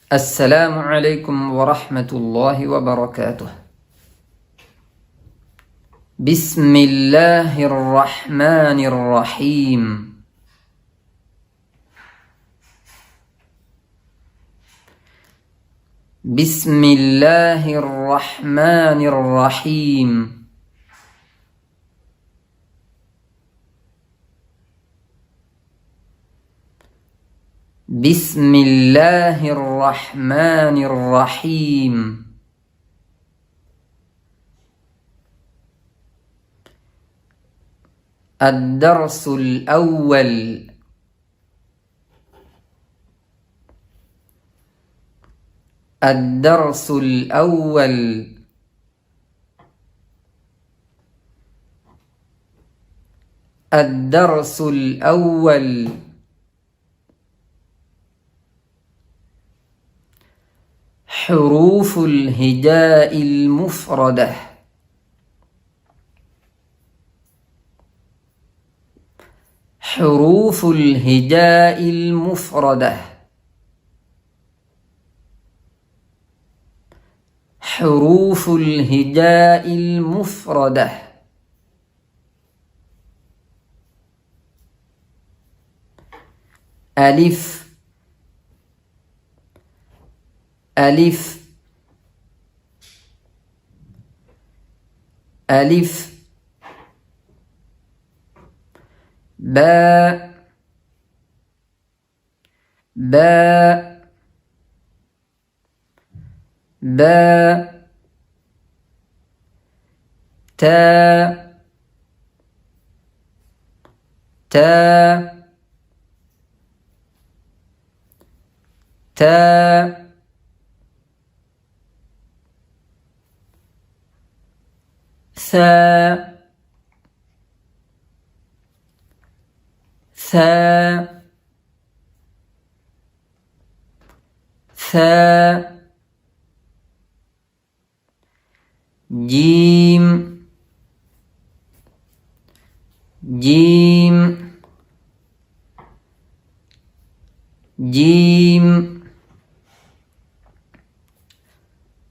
السلام عليكم ورحمة الله وبركاته. بسم الله الرحمن الرحيم. بسم الله الرحمن الرحيم. بسم الله الرحمن الرحيم. الدرس الأول. الدرس الأول. الدرس الأول. حروف الهجاء المفردة. حروف الهجاء المفردة. حروف الهجاء المفردة. ألف. ألف. ألف. باء. باء. باء. تاء. تاء. تاء. ثاء. ثاء. ثاء. جيم. جيم. جيم.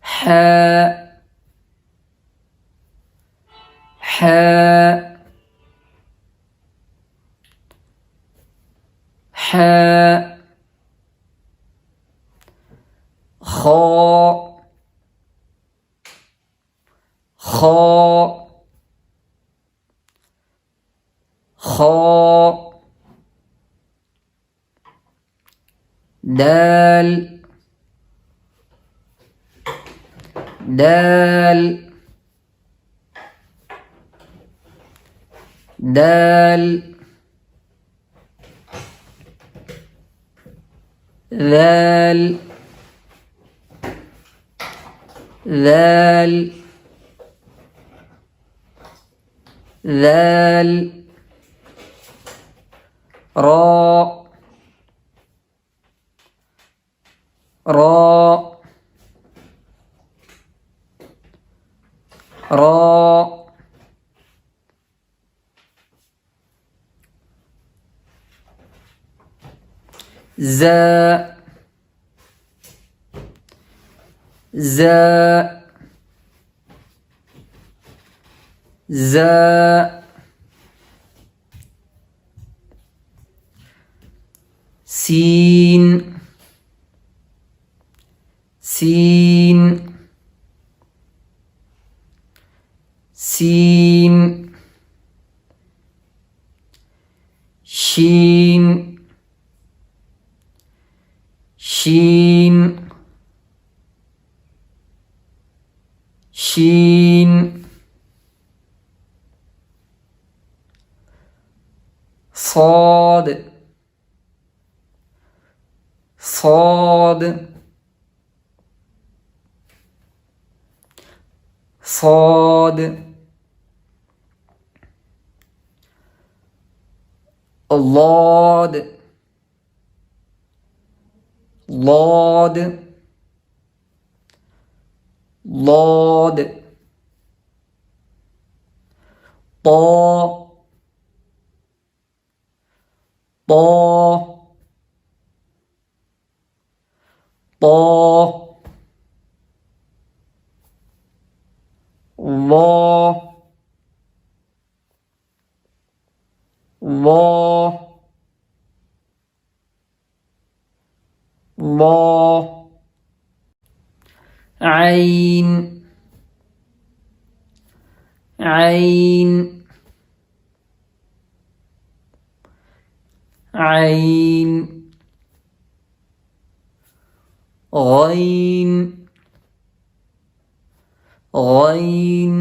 حاء. حاء. حاء. خاء. خاء. خاء. دال. دال. دال. ذال. ذال. ذال. راء. راء. راء. زاء. زاء. زاء. سين. سين. سين. شين. شين. شين. صاد. صاد. صاد. ضاد. ضاد. ضاد. طا. طا. طا ظا ظا ظا عين عين عين غين غين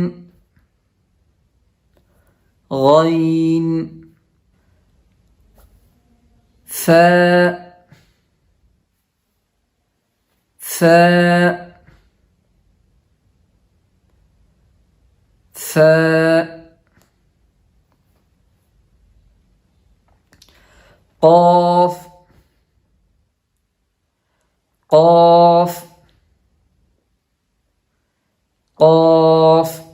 غين فاء فاء فاء قاف قاف قاف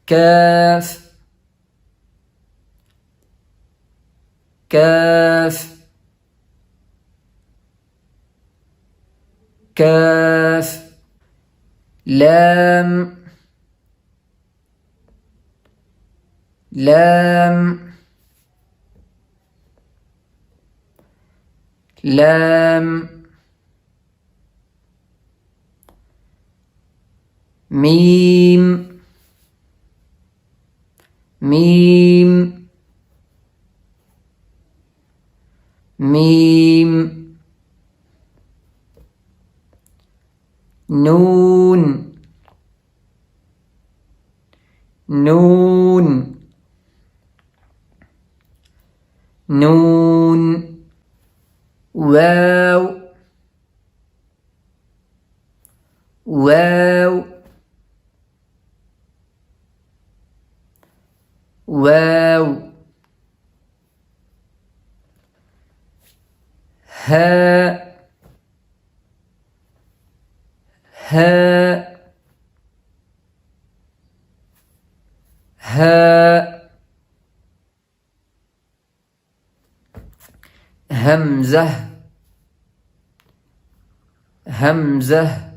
كاف كاف كاف لام لام لام ميم ميم ميم نون نون نون واو واو واو هاء هاء هاء همزة همزة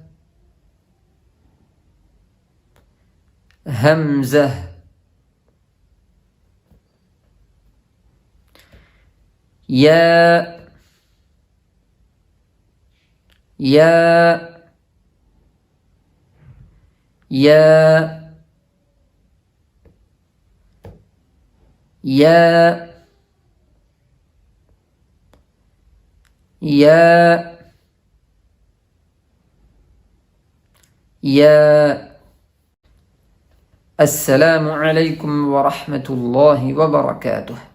همزة ياء ياء ياء ياء ياء ياء السلام عليكم ورحمة الله وبركاته.